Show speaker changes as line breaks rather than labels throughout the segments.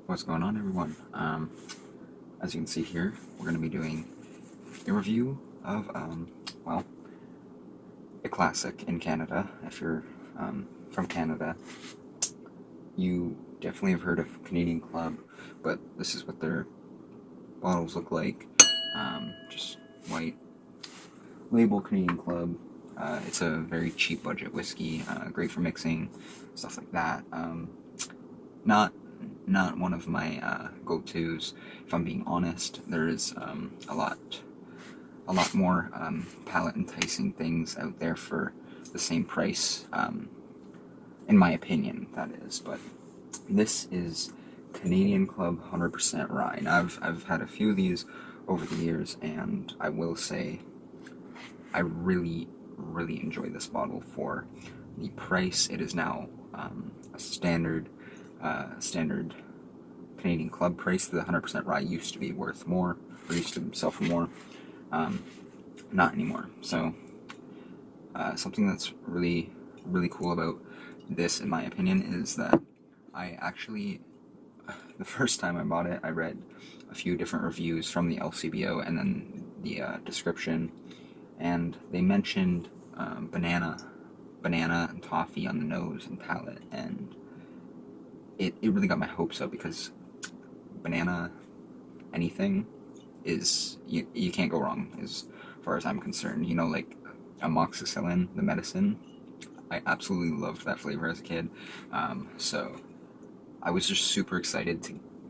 What's going on, everyone? As you can see here, we're going to be doing a review of, well, a classic in Canada. If you're from Canada, you definitely have heard of Canadian Club, but this is what their bottles look like. Just white label Canadian Club. It's a very cheap budget whiskey, great for mixing, stuff like that. Not one of my go-tos, if I'm being honest. There is a lot more palate enticing things out there for the same price, in my opinion, that is. But this is Canadian Club 100% rye. Now, I've had a few of these over the years, and I will say I really enjoy this bottle for the price. It is now a standard Canadian Club price. The 100% rye used to be worth more, or used to sell for more. Not anymore. So something that's really cool about this, in my opinion, is that I actually, the first time I bought it, I read a few different reviews from the LCBO and then the description, and they mentioned banana and toffee on the nose and palate, and it really got my hopes up, because banana anything is, you can't go wrong as far as I'm concerned. You know, like amoxicillin, the medicine, I absolutely loved that flavor as a kid. So I was just super excited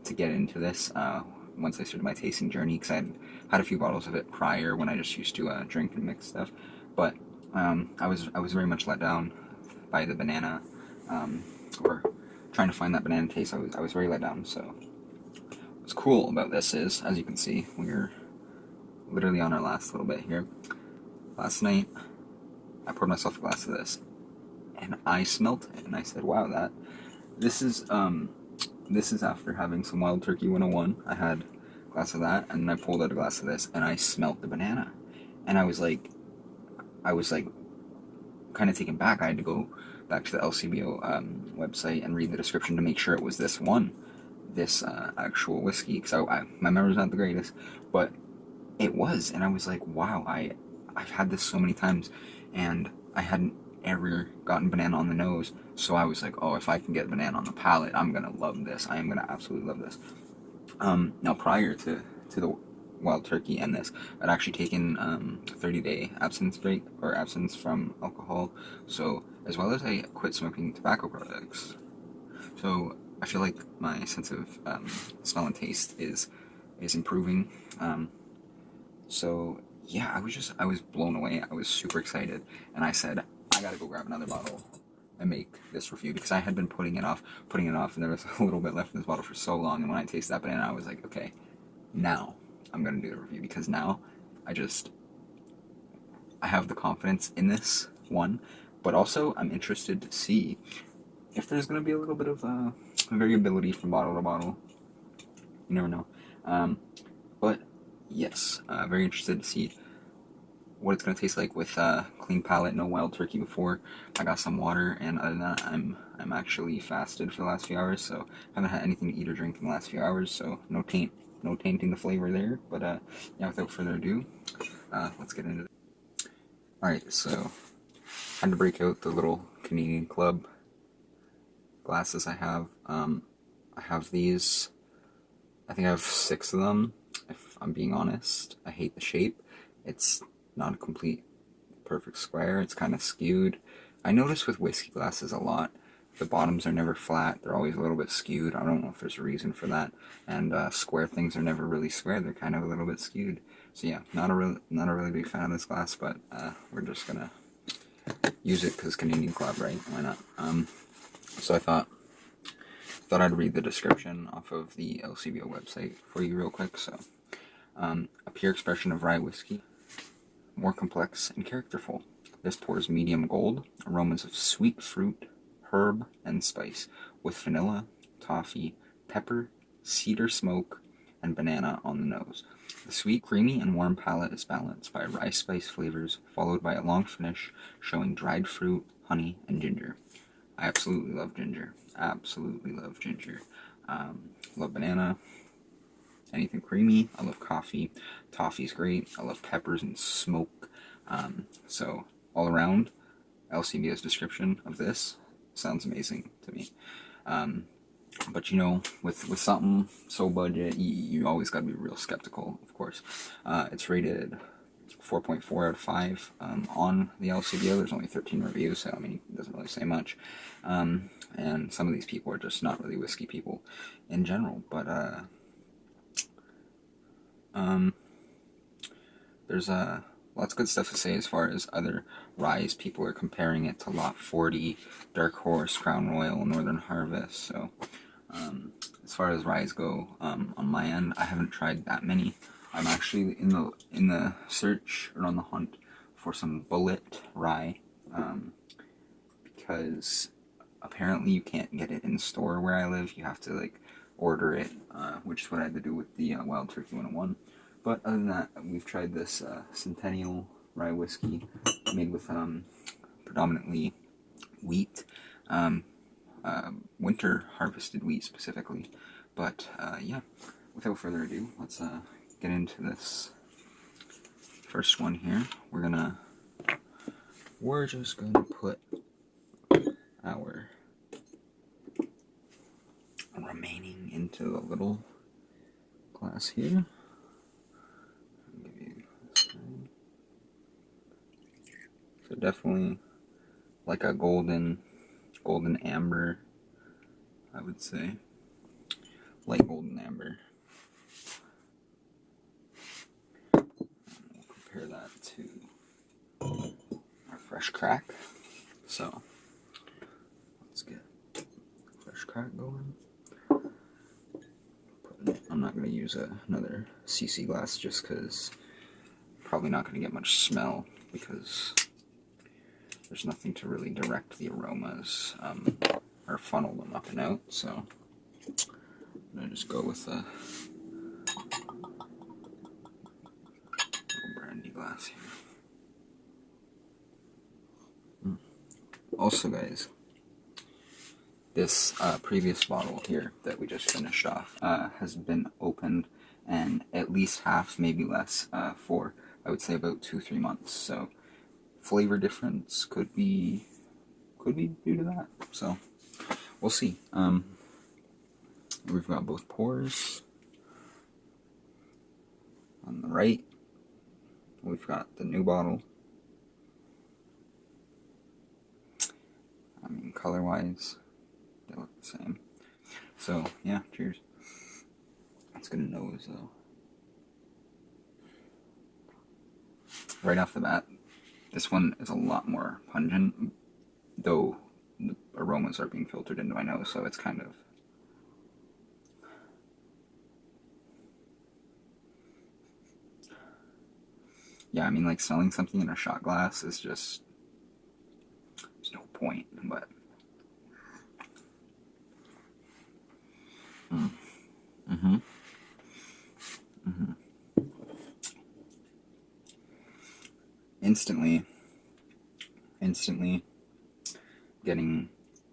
to get into this once I started my tasting journey, because I had a few bottles of it prior when I just used to drink and mix stuff. But I was very much let down by the banana, or trying to find that banana taste. I was very let down. So what's cool about this is, as you can see, we're literally on our last little bit here. Last night, I poured myself a glass of this, and I smelt it, and I said, wow, this is after having some Wild Turkey 101. I had a glass of that, and then I pulled out a glass of this, and I smelt the banana. And I was like, kind of taken back. I had to go back to the LCBO website and read the description to make sure it was this actual whiskey, because my memory's not the greatest, but it was. And I was like, wow, I've had this so many times, and I hadn't ever gotten banana on the nose, so I was like, oh, if I can get banana on the palate, I'm gonna love this. I am gonna absolutely love this. Now, prior to the Wild Turkey and this, I'd actually taken 30-day abstinence break, or abstinence from alcohol, so as well as I quit smoking tobacco products. So I feel like my sense of smell and taste is improving. So yeah, I was blown away. I was super excited, and I said, I gotta go grab another bottle and make this review, because I had been putting it off, and there was a little bit left in this bottle for so long, and when I tasted that banana, I was like, okay, now I'm gonna do the review, because now I have the confidence in this one, but also I'm interested to see if there's gonna be a little bit of variability from bottle to bottle. You never know. But yes, very interested to see what it's gonna taste like with clean palate, no Wild Turkey before. I got some water, and other than that, I'm actually fasted for the last few hours, so I haven't had anything to eat or drink in the last few hours, so no tainting the flavor there. But yeah, without further ado, let's get into it. Alright, so I had to break out the little Canadian Club glasses I have. I have these, I think I have 6 of them, if I'm being honest. I hate the shape. It's not a complete perfect square. It's kind of skewed. I notice with whiskey glasses a lot, the bottoms are never flat. They're always a little bit skewed. I don't know if there's a reason for that. And square things are never really square. They're kind of a little bit skewed. So yeah, not a really big fan of this glass, but we're just gonna use it because Canadian Club, right? Why not? So I thought I'd read the description off of the LCBO website for you real quick. So, a pure expression of rye whiskey, more complex and characterful. This pours medium gold, aromas of sweet fruit, herb, and spice, with vanilla, toffee, pepper, cedar smoke, and banana on the nose. The sweet, creamy, and warm palate is balanced by rye spice flavors, followed by a long finish showing dried fruit, honey, and ginger. I absolutely love ginger. Absolutely love ginger. Love banana. Anything creamy. I love coffee. Toffee's great. I love peppers and smoke. So all around, LCBO's description of this sounds amazing to me. But you know, with something so budget, you always got to be real skeptical, of course. It's rated 4.4 out of 5 on the LCBO. There's only 13 reviews, so I mean, it doesn't really say much. And some of these people are just not really whiskey people in general. But there's lots of good stuff to say as far as other ryes. People are comparing it to Lot 40, Dark Horse, Crown Royal, Northern Harvest. So as far as ryes go, on my end, I haven't tried that many. I'm actually in the search or on the hunt for some bullet rye, because apparently you can't get it in store where I live. You have to like order it, which is what I had to do with the Wild Turkey 101. But other than that, we've tried this Centennial rye whiskey made with predominantly wheat, winter harvested wheat specifically. But yeah, without further ado, let's get into this first one here. We're just gonna put our remaining into the little glass here. So definitely like a golden amber, I would say. Light golden amber. And we'll compare that to our fresh crack. So let's get fresh crack going. I'm not going to use another cc glass just because probably not going to get much smell, because there's nothing to really direct the aromas or funnel them up and out. So I'm going to just go with a little brandy glass here. Also, guys, this previous bottle here that we just finished off has been opened and at least half, maybe less, for I would say about 2-3 months. So flavor difference could be due to that. So we'll see. We've got both pours. On the right, we've got the new bottle. I mean, color-wise, they look the same. So yeah, cheers. It's gonna nose though. Right off the bat, this one is a lot more pungent, though the aromas are being filtered into my nose, so it's kind of... Yeah, I mean, like, selling something in a shot glass is just... there's no point, but... Instantly getting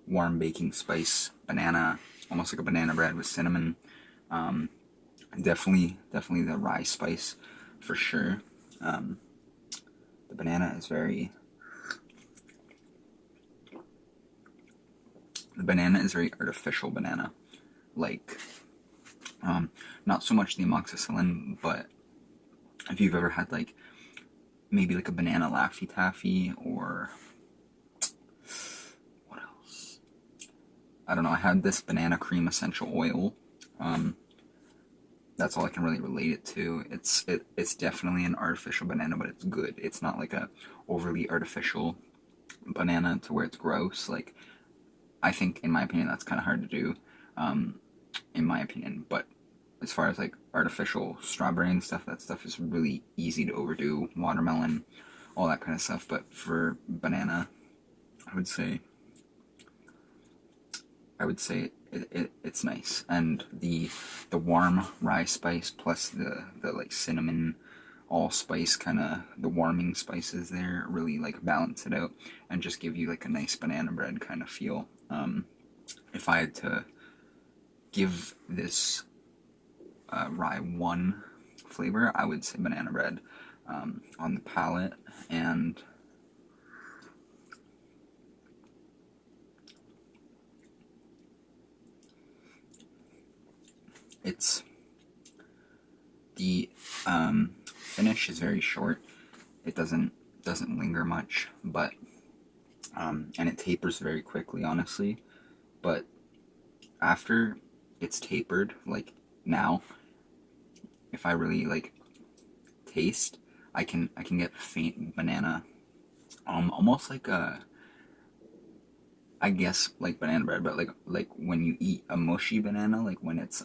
warm baking spice, banana, almost like a banana bread with cinnamon. Definitely the rye spice for sure. The banana is very artificial banana, like not so much the amoxicillin, but if you've ever had like maybe like a banana Laffy Taffy, or what else? I don't know. I had this banana cream essential oil. That's all I can really relate it to. It's definitely an artificial banana, but it's good. It's not like a overly artificial banana to where it's gross. Like, I think, in my opinion, that's kind of hard to do, in my opinion. But as far as like artificial strawberry and stuff, that stuff is really easy to overdo. Watermelon, all that kind of stuff. But for banana, I would say I would say it's nice, and the warm rye spice plus the like cinnamon allspice, kind of the warming spices there, really like balance it out and just give you like a nice banana bread kind of feel. If I had to give this rye one flavor, I would say banana bread on the palate. And it's the finish is very short. It doesn't linger much, but and it tapers very quickly, honestly. But after it's tapered, like now, if I really like taste, I can get faint banana, almost like a, I guess like banana bread, but like when you eat a mushy banana, like when it's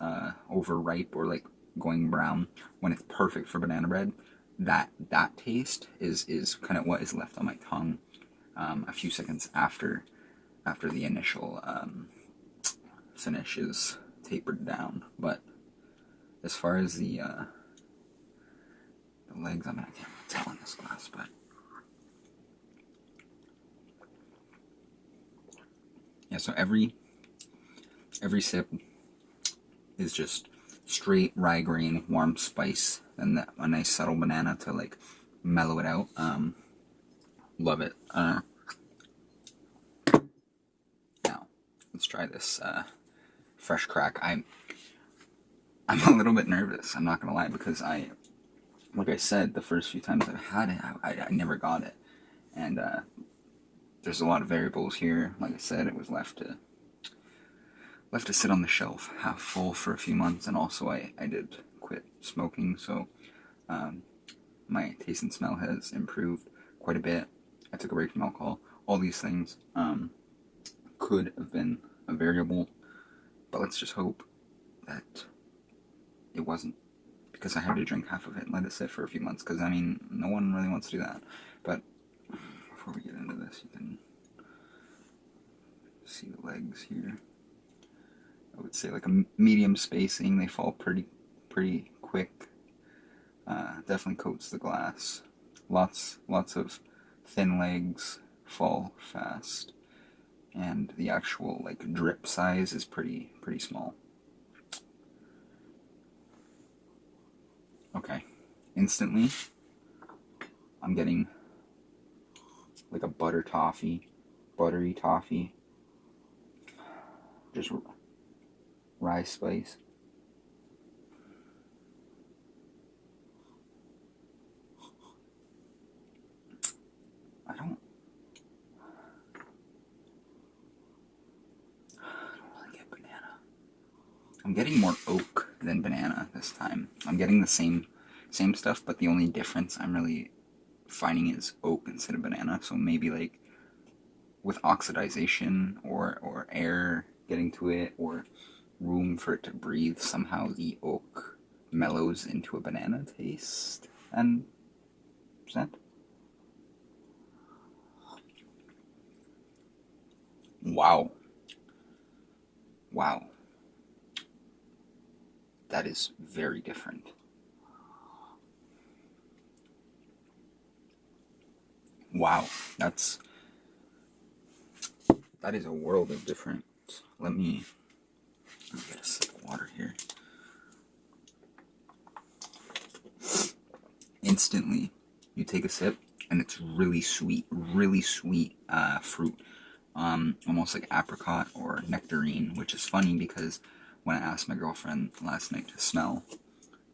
overripe or like going brown, when it's perfect for banana bread, that taste is kind of what is left on my tongue a few seconds after the initial finish is tapered down. But as far as the legs, I can't tell in this glass, but yeah. So every sip is just straight rye grain, warm spice, and a nice subtle banana to like mellow it out. Love it. Now let's try this fresh crack. I'm a little bit nervous, I'm not gonna lie, because like I said, the first few times I've had it, I never got it. And there's a lot of variables here. Like I said, it was left to sit on the shelf half full for a few months, and also I did quit smoking, so my taste and smell has improved quite a bit. I took a break from alcohol. All these things could have been a variable, but let's just hope that it wasn't, because I had to drink half of it and let it sit for a few months, because I mean, no one really wants to do that. But before we get into this, you can see the legs here. I would say like a medium spacing. They fall pretty quick. Definitely coats the glass. Lots of thin legs, fall fast, and the actual like drip size is pretty small. Okay, instantly I'm getting like a buttery toffee, just rye spice. I don't really get banana. I'm getting more oak than banana this time. I'm getting the same stuff, but the only difference I'm really finding is oak instead of banana. So maybe like with oxidization or air getting to it, or room for it to breathe, somehow the oak mellows into a banana taste and scent. Wow. That is very different. Wow, that is a world of difference. Let me get a sip of water here. Instantly, you take a sip, and it's really sweet fruit. Almost like apricot or nectarine, which is funny because when I asked my girlfriend last night to smell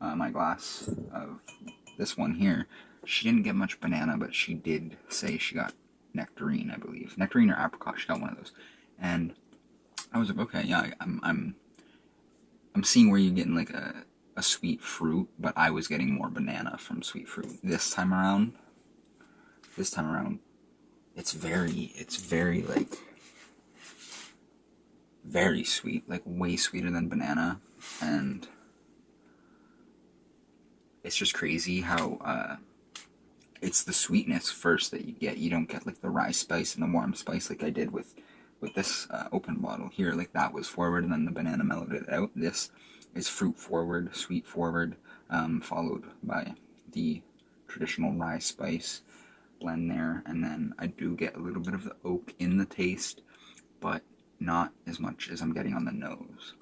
my glass of this one here, she didn't get much banana, but she did say she got nectarine, I believe. Nectarine or apricot, she got one of those. And I was like, okay, yeah, I'm seeing where you're getting like a sweet fruit, but I was getting more banana from sweet fruit. This time around, it's very like very sweet, like way sweeter than banana, and it's just crazy how it's the sweetness first that you get. You don't get like the rye spice and the warm spice like I did with with this open bottle here, like that was forward and then the banana mellowed it out. This is fruit forward, sweet forward, followed by the traditional rye spice blend there, and then I do get a little bit of the oak in the taste, but not as much as I'm getting on the nose.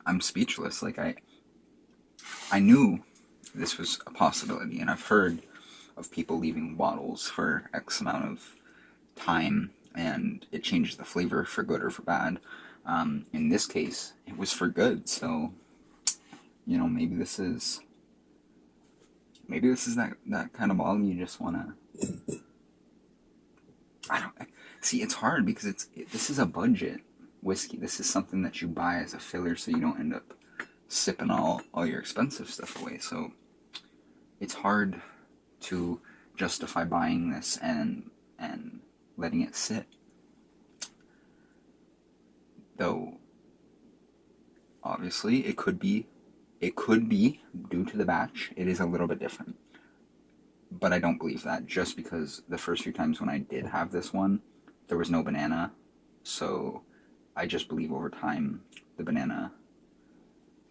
I'm speechless. Like, I knew this was a possibility, and I've heard of people leaving bottles for X amount of time, and it changes the flavor for good or for bad. In this case, it was for good, so, you know, maybe this is that kind of bottle you just want to... I don't... See, it's hard because this is a budget whiskey. This is something that you buy as a filler so you don't end up sipping all your expensive stuff away. So it's hard to justify buying this and letting it sit. Though obviously it could be due to the batch. It is a little bit different. But I don't believe that, just because the first few times when I did have this one, there was no banana. So I just believe over time the banana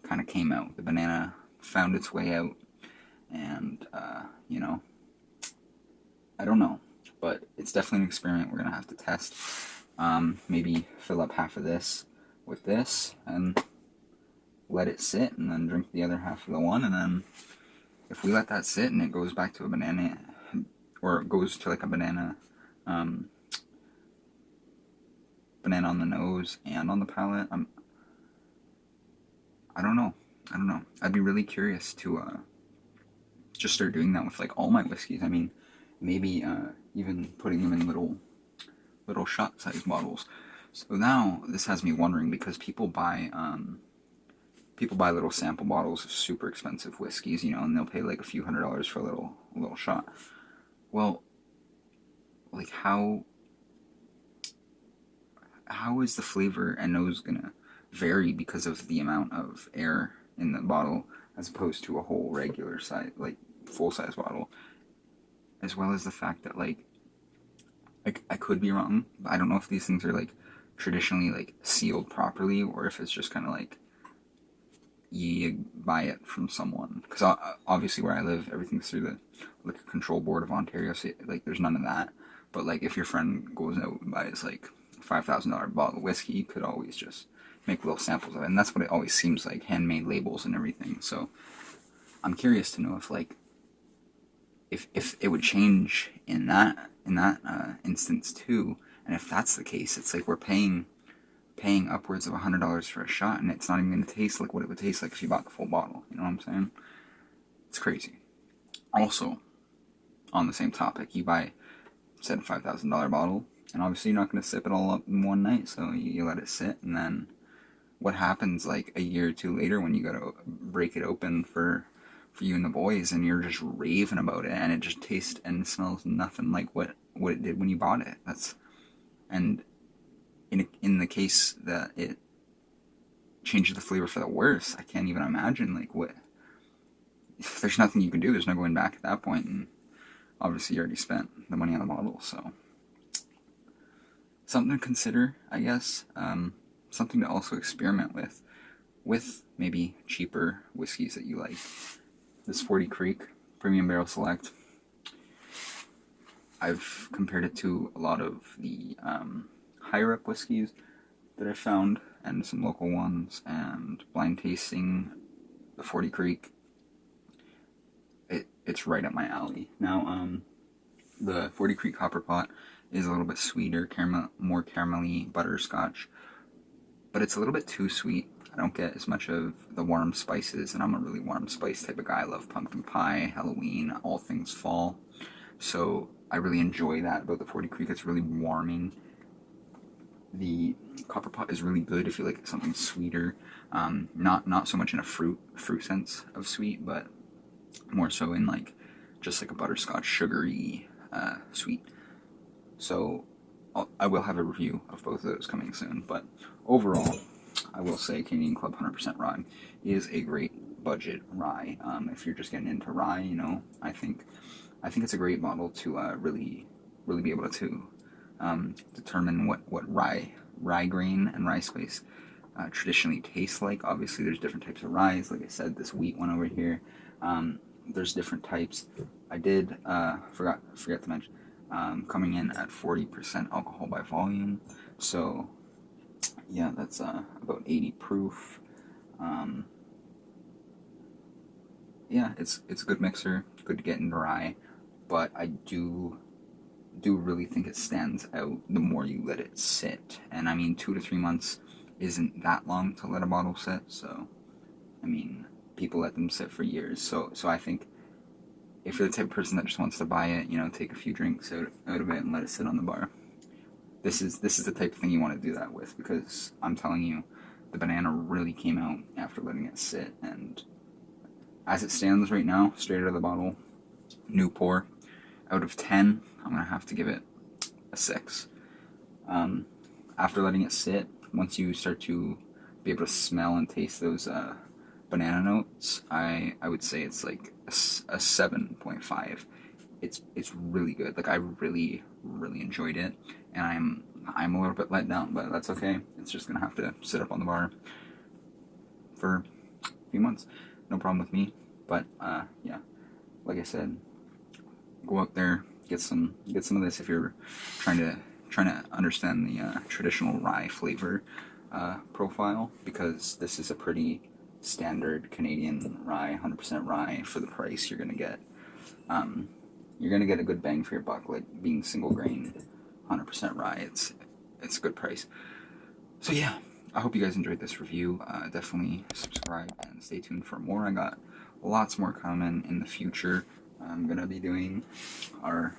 kind of came out. The banana found its way out, and you know, I don't know, but it's definitely an experiment we're gonna have to test. Maybe fill up half of this with this and let it sit, and then drink the other half of the one, and then if we let that sit and it goes back to a banana, or it goes to like a banana banana on the nose and on the palate, I don't know. I'd be really curious to just start doing that with like all my whiskeys. I mean, maybe even putting them in little shot-sized bottles. So now this has me wondering, because people buy little sample bottles of super expensive whiskeys, you know, and they'll pay like a few $100s for a little shot. Well, like how is the flavor and nose gonna vary because of the amount of air in the bottle as opposed to a whole regular size, like full-size bottle? As well as the fact that, like, I could be wrong, but I don't know if these things are like traditionally like sealed properly, or if it's just kind of like you buy it from someone. Because obviously where I live, everything's through the Liquor Control Board of Ontario, so like there's none of that. But like if your friend goes out and buys like a $5,000 bottle of whiskey, you could always just make little samples of it, and that's what it always seems like, handmade labels and everything. So I'm curious to know if like if it would change in that instance too. And if that's the case, it's like we're paying upwards of $100 for a shot, and it's not even going to taste like what it would taste like if you bought the full bottle. You know what I'm saying? It's crazy. Also, on the same topic, you buy, said, a $5,000 bottle, and obviously you're not going to sip it all up in one night, so you let it sit, and then what happens like a year or two later when you got to break it open for you and the boys, and you're just raving about it, and it just tastes and smells nothing like what it did when you bought it. And in the case that it changes the flavor for the worse, I can't even imagine like what. There's nothing you can do. There's no going back at that point, and obviously you already spent the money on the bottle. So something to consider, I guess. Something to also experiment with maybe cheaper whiskeys that you like. This 40 Creek Premium Barrel Select, I've compared it to a lot of the higher up whiskeys that I found, and some local ones, and blind tasting the 40 Creek. It's right up my alley. Now, the 40 Creek Copper Pot is a little bit sweeter, more caramelly, butterscotch, but it's a little bit too sweet. I don't get as much of the warm spices, and I'm a really warm spice type of guy. I love pumpkin pie, Halloween, all things fall. So I really enjoy that about the 40 Creek. It's really warming. The Copper Pot is really good if you like something sweeter. Not so much in a fruit sense of sweet, but more so in like just like a butterscotch, sugary, sweet. So I will have a review of both of those coming soon. But overall, I will say Canadian Club 100% rye is a great budget rye. If you're just getting into rye, you know, I think it's a great model to really be able to determine what rye grain and rye spice traditionally tastes like. Obviously, there's different types of rye. Like I said, this wheat one over here. There's different types. I did forget to mention coming in at 40% alcohol by volume. So yeah, that's about 80 proof. Yeah, it's a good mixer, good to get into rye, but I do really think it stands out the more you let it sit. And I mean, 2 to 3 months isn't that long to let a bottle sit. So I mean, people let them sit for years. So I think if you're the type of person that just wants to buy it, you know, take a few drinks out of it and let it sit on the bar, this is the type of thing you want to do that with, because I'm telling you, the banana really came out after letting it sit. And as it stands right now, straight out of the bottle, new pour, out of 10, I'm gonna have to give it a 6. After letting it sit, once you start to be able to smell and taste those banana notes, I would say it's like a 7.5. It's really good. Like, I really enjoyed it, and I'm a little bit let down, but that's okay. It's just gonna have to sit up on the bar for a few months. No problem with me. But yeah, like I said, go out there, get some of this if you're trying to understand the traditional rye flavor profile, because this is a pretty standard Canadian rye, 100% rye for the price you're gonna get. You're gonna get a good bang for your buck, like being single grain, 100% rye. It's a good price. So yeah, I hope you guys enjoyed this review. Definitely subscribe and stay tuned for more. I got lots more coming in the future. I'm gonna be doing our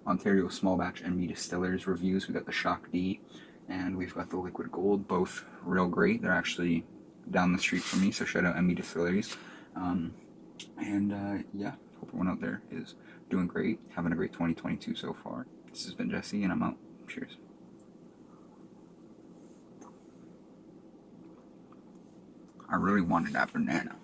Ontario Small Batch NB Distillers reviews. We got the Shock D and we've got the Liquid Gold, both real great. They're actually down the street from me, so shout out NB Distilleries. Yeah, hope everyone out there is doing great, having a great 2022 so far. This has been Jesse, and I'm out. Cheers. I really wanted that banana.